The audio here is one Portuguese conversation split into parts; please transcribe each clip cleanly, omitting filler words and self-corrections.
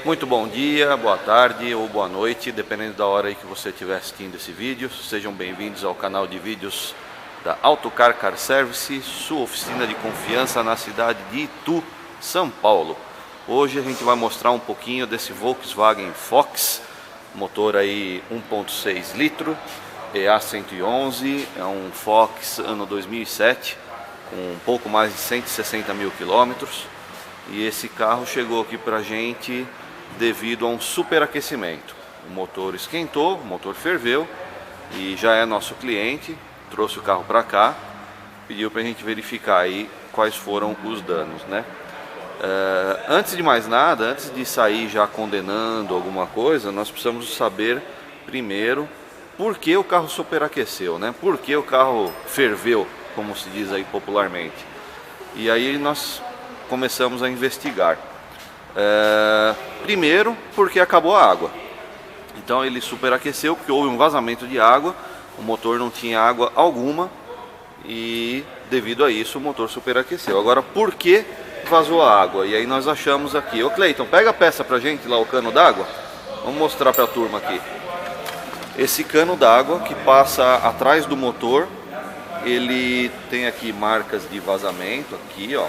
Muito bom dia, boa tarde ou boa noite, dependendo da hora aí que você estiver assistindo esse vídeo. Sejam bem-vindos ao canal de vídeos da Autocar Car Service, sua oficina de confiança na cidade de Itu, São Paulo. Hoje a gente vai mostrar um pouquinho desse Volkswagen Fox, motor aí 1.6 litro, EA111, é um Fox ano 2007, com um pouco mais de 160 mil quilômetros. E esse carro chegou aqui pra gente devido a um superaquecimento. O motor esquentou, o motor ferveu e já é nosso cliente, trouxe o carro para cá, pediu para a gente verificar aí quais foram os danos, né? Antes de mais nada, antes de sair já condenando alguma coisa, nós precisamos saber primeiro por que o carro superaqueceu, né? Por que o carro ferveu, como se diz aí popularmente. E aí nós começamos a investigar. Primeiro, porque acabou a água. Então ele superaqueceu porque houve um vazamento de água, o motor não tinha água alguma e devido a isso o motor superaqueceu. Agora, por que vazou a água? E aí nós achamos aqui. Ô Cleiton, pega a peça pra gente lá, o cano d'água. Vamos mostrar pra turma aqui. Esse cano d'água que passa atrás do motor, ele tem aqui marcas de vazamento, aqui ó,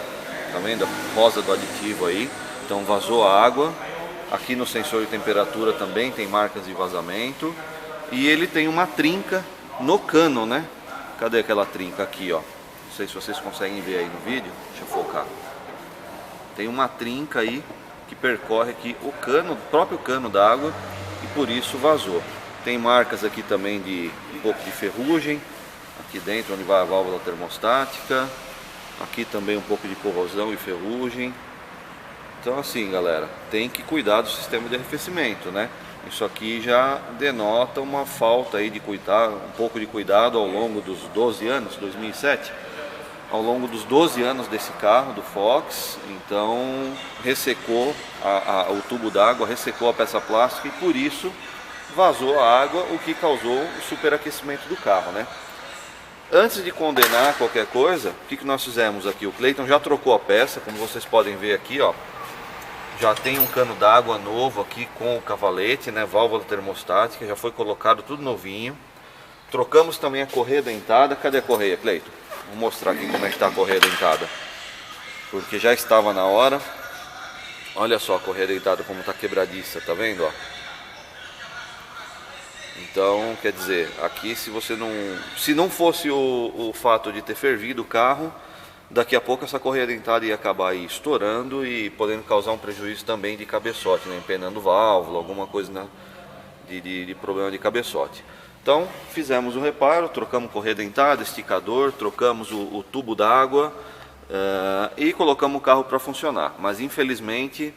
tá vendo? A rosa do aditivo aí. Então vazou a água. Aqui no sensor de temperatura também tem marcas de vazamento. E ele tem uma trinca no cano, né? Cadê aquela trinca? Aqui, ó. Não sei se vocês conseguem ver aí no vídeo. Deixa eu focar. Tem uma trinca aí que percorre aqui o cano, o próprio cano d'água, e por isso vazou. Tem marcas aqui também de um pouco de ferrugem. Aqui dentro onde vai a válvula termostática. Aqui também um pouco de corrosão e ferrugem. Então assim, galera, tem que cuidar do sistema de arrefecimento, né? Isso aqui já denota uma falta aí de cuidado, um pouco de cuidado ao longo dos 12 anos, 2007, ao longo dos 12 anos desse carro, do Fox. Então ressecou o tubo d'água, ressecou a peça plástica e por isso vazou a água, o que causou o superaquecimento do carro, né? Antes de condenar qualquer coisa, o que nós fizemos aqui? O Cleiton já trocou a peça, como vocês podem ver aqui, ó. Já tem um cano d'água novo aqui com o cavalete, né? Válvula termostática, já foi colocado tudo novinho. Trocamos também a correia dentada. Cadê a correia, Cleiton? Vou mostrar aqui como é que está a correia dentada. Porque já estava na hora. Olha só a correia dentada como está quebradiça, tá vendo, ó? Então, quer dizer, aqui se não fosse o fato de ter fervido o carro, daqui a pouco essa correia dentada ia acabar aí estourando e podendo causar um prejuízo também de cabeçote, né? Empenando válvula, alguma coisa, né? de problema de cabeçote. Então fizemos o reparo, trocamos correia dentada, esticador, trocamos o tubo d'água e colocamos o carro para funcionar. Mas infelizmente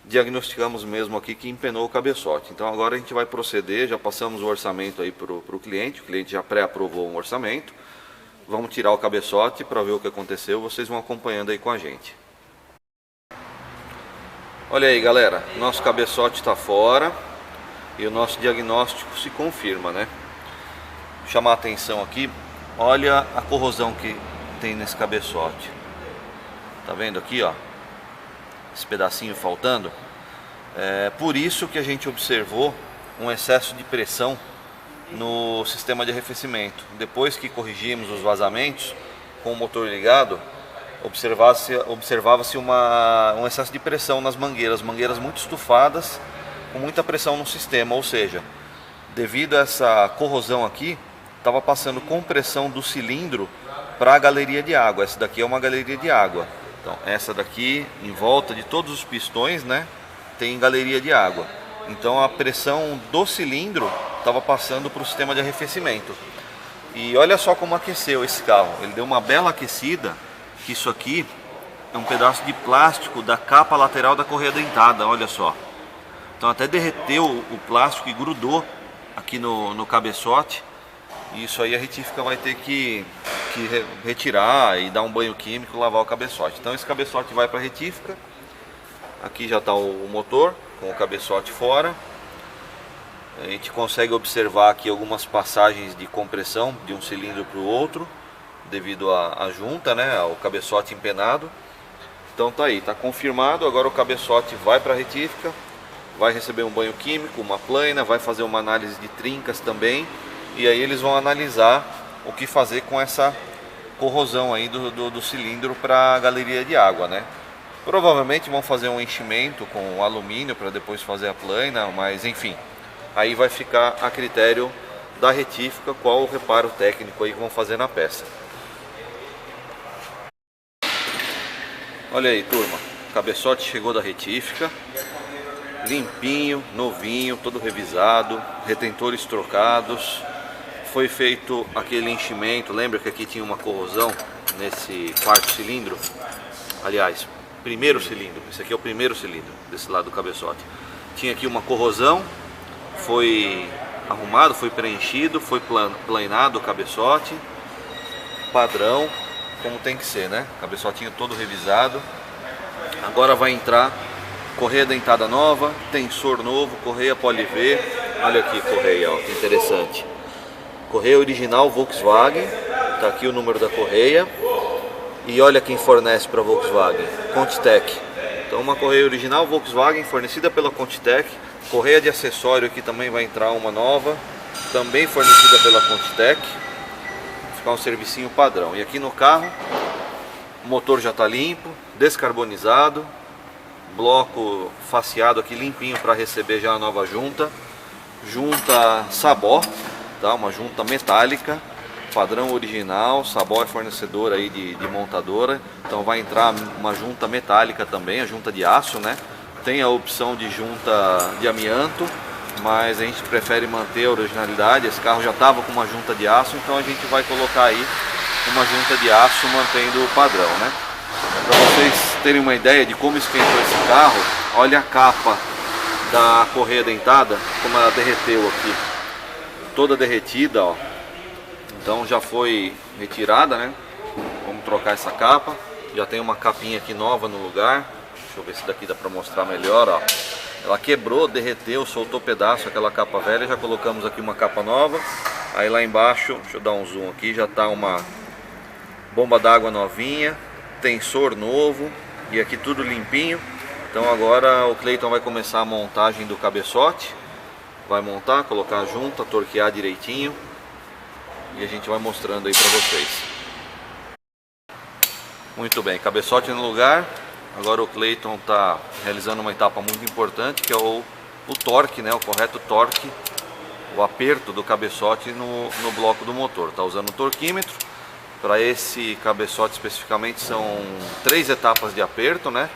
diagnosticamos mesmo aqui que empenou o cabeçote. Então agora a gente vai proceder, já passamos o orçamento aí para o cliente já pré-aprovou um orçamento. Vamos tirar o cabeçote para ver o que aconteceu, vocês vão acompanhando aí com a gente. Olha aí, galera, nosso cabeçote está fora e o nosso diagnóstico se confirma, né? Vou chamar a atenção aqui, olha a corrosão que tem nesse cabeçote. Tá vendo aqui, ó? Esse pedacinho faltando. Por isso que a gente observou um excesso de pressão no sistema de arrefecimento. Depois que corrigimos os vazamentos com o motor ligado, observava-se um excesso de pressão nas mangueiras muito estufadas, com muita pressão no sistema, ou seja, devido a essa corrosão aqui, estava passando compressão do cilindro para a galeria de água. Essa daqui é uma galeria de água. Então essa daqui, em volta de todos os pistões, né, tem galeria de água. Então a pressão do cilindro estava passando para o sistema de arrefecimento. E olha só como aqueceu esse carro. Ele deu uma bela aquecida, que isso aqui é um pedaço de plástico da capa lateral da correia dentada, olha só. Então até derreteu o plástico e grudou aqui no cabeçote. E isso aí a retífica vai ter que retirar e dar um banho químico, lavar o cabeçote. Então esse cabeçote vai para a retífica. Aqui já está o motor com o cabeçote fora. A gente consegue observar aqui algumas passagens de compressão de um cilindro para o outro, devido à junta, né, ao cabeçote empenado. Então tá aí, tá confirmado. Agora o cabeçote vai para a retífica, vai receber um banho químico, uma plaina, vai fazer uma análise de trincas também, e aí eles vão analisar o que fazer com essa corrosão aí do cilindro para a galeria de água, né? Provavelmente vão fazer um enchimento com alumínio para depois fazer a plaina, mas enfim, aí vai ficar a critério da retífica qual o reparo técnico aí que vão fazer na peça. Olha aí, turma, o cabeçote chegou da retífica, limpinho, novinho, todo revisado, retentores trocados. Foi feito aquele enchimento, lembra que aqui tinha uma corrosão nesse quarto cilindro? Aliás, primeiro cilindro, esse aqui é o primeiro cilindro desse lado do cabeçote. Tinha aqui uma corrosão, foi arrumado, foi preenchido, foi planado o cabeçote, padrão, como tem que ser, né? Cabeçotinho todo revisado. Agora vai entrar correia dentada nova, tensor novo, correia Poli-V. Olha aqui, correia, ó, que interessante. Correia original Volkswagen, tá aqui o número da correia. E olha quem fornece para Volkswagen, Contitech. Então uma correia original Volkswagen fornecida pela Contitech. Correia de acessório aqui também vai entrar uma nova, também fornecida pela Contitech. Ficar um servicinho padrão. E aqui no carro, o motor já está limpo, descarbonizado, bloco faceado aqui limpinho para receber já a nova junta. Junta Sabó, tá? Uma junta metálica, padrão original. Sabó é fornecedor aí de montadora, então vai entrar uma junta metálica também, a junta de aço, né? Tem a opção de junta de amianto, mas a gente prefere manter a originalidade. Esse carro já estava com uma junta de aço, então a gente vai colocar aí uma junta de aço mantendo o padrão, né? Para vocês terem uma ideia de como esquentou esse carro, olha a capa da correia dentada, como ela derreteu aqui, toda derretida, ó. Então já foi retirada, né? Vamos trocar essa capa. Já tem uma capinha aqui nova no lugar. Deixa eu ver se daqui dá para mostrar melhor, ó. Ela quebrou, derreteu, soltou pedaço, aquela capa velha. Já colocamos aqui uma capa nova. Aí lá embaixo, deixa eu dar um zoom aqui, já tá uma bomba d'água novinha, tensor novo e aqui tudo limpinho. Então agora o Cleiton vai começar a montagem do cabeçote. Vai montar, colocar a junta, torquear direitinho. E a gente vai mostrando aí para vocês. Muito bem, cabeçote no lugar. Agora o Cleiton está realizando uma etapa muito importante, que é o torque, né? O correto torque, o aperto do cabeçote no bloco do motor. Está usando o torquímetro. Para esse cabeçote especificamente são 3 etapas de aperto, né?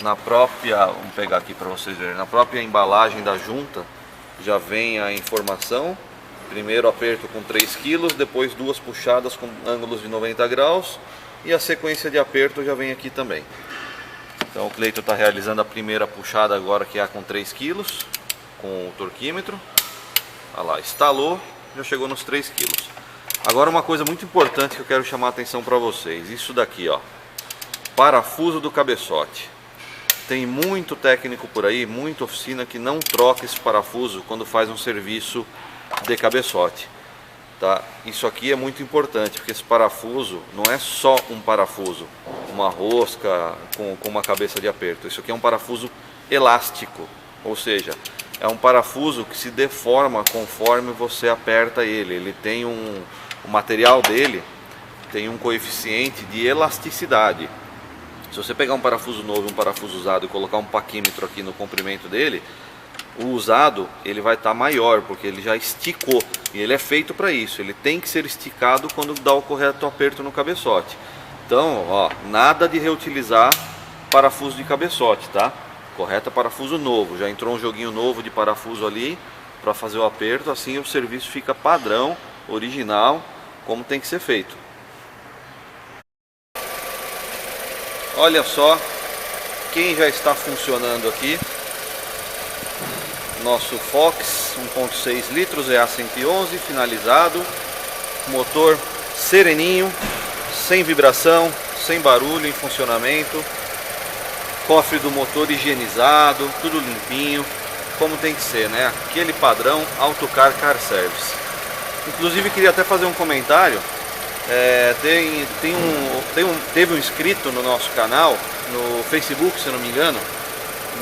Na própria, vamos pegar aqui para vocês verem, na própria embalagem da junta já vem a informação. Primeiro aperto com 3 kg, depois 2 puxadas com ângulos de 90 graus e a sequência de aperto já vem aqui também. Então o Cleiton está realizando a primeira puxada agora, que é a com 3 kg, com o torquímetro. Olha lá, instalou, já chegou nos 3 kg. Agora uma coisa muito importante que eu quero chamar a atenção para vocês, isso daqui, ó, parafuso do cabeçote. Tem muito técnico por aí, muita oficina que não troca esse parafuso quando faz um serviço de cabeçote, tá? Isso aqui é muito importante, porque esse parafuso não é só um parafuso, uma rosca com uma cabeça de aperto. Isso aqui é um parafuso elástico, ou seja, é um parafuso que se deforma conforme você aperta ele. Ele tem o material dele tem um coeficiente de elasticidade. Se você pegar um parafuso novo e um parafuso usado e colocar um paquímetro aqui no comprimento dele, o usado ele vai estar maior, porque ele já esticou, e ele é feito para isso. Ele tem que ser esticado quando dá o correto aperto no cabeçote. Então, ó, nada de reutilizar parafuso de cabeçote, tá? Correto, parafuso novo. Já entrou um joguinho novo de parafuso ali para fazer o aperto, assim o serviço fica padrão, original, como tem que ser feito. Olha só quem já está funcionando aqui. Nosso Fox 1.6 litros EA111 finalizado, motor sereninho, sem vibração, sem barulho, em funcionamento, cofre do motor higienizado, tudo limpinho, como tem que ser, né? Aquele padrão Autocar Car Service. Inclusive queria até fazer um comentário. Teve um inscrito no nosso canal, no Facebook, se não me engano,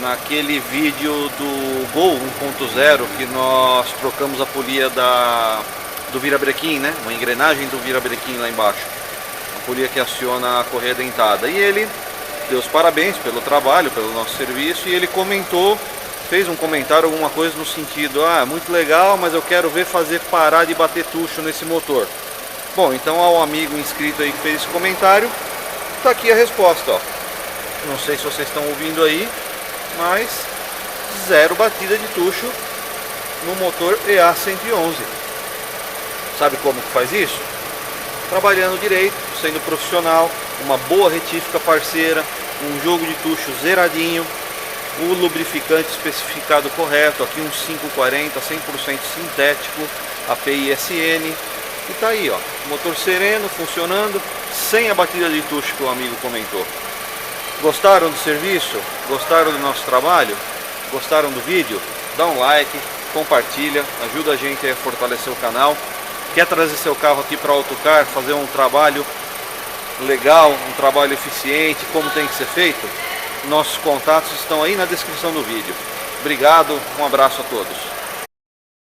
naquele vídeo do Gol 1.0 que nós trocamos a polia do virabrequim, né? Uma engrenagem do virabrequim lá embaixo, a polia que aciona a correia dentada. E ele deu os parabéns pelo trabalho, pelo nosso serviço, e ele comentou, fez um comentário, alguma coisa no sentido: ah, muito legal, mas eu quero ver fazer parar de bater tucho nesse motor. Bom, então ao amigo inscrito aí que fez esse comentário, tá aqui a resposta, ó. Não sei se vocês estão ouvindo aí, mas zero batida de tucho no motor EA111. Sabe como que faz isso? Trabalhando direito, sendo profissional, uma boa retífica parceira, um jogo de tucho zeradinho, o lubrificante especificado correto, aqui um 540 100% sintético, API SN, e tá aí, ó, motor sereno, funcionando, sem a batida de tucho que o amigo comentou. Gostaram do serviço? Gostaram do nosso trabalho? Gostaram do vídeo? Dá um like, compartilha, ajuda a gente a fortalecer o canal. Quer trazer seu carro aqui para Autocar, fazer um trabalho legal, um trabalho eficiente, como tem que ser feito? Nossos contatos estão aí na descrição do vídeo. Obrigado, um abraço a todos.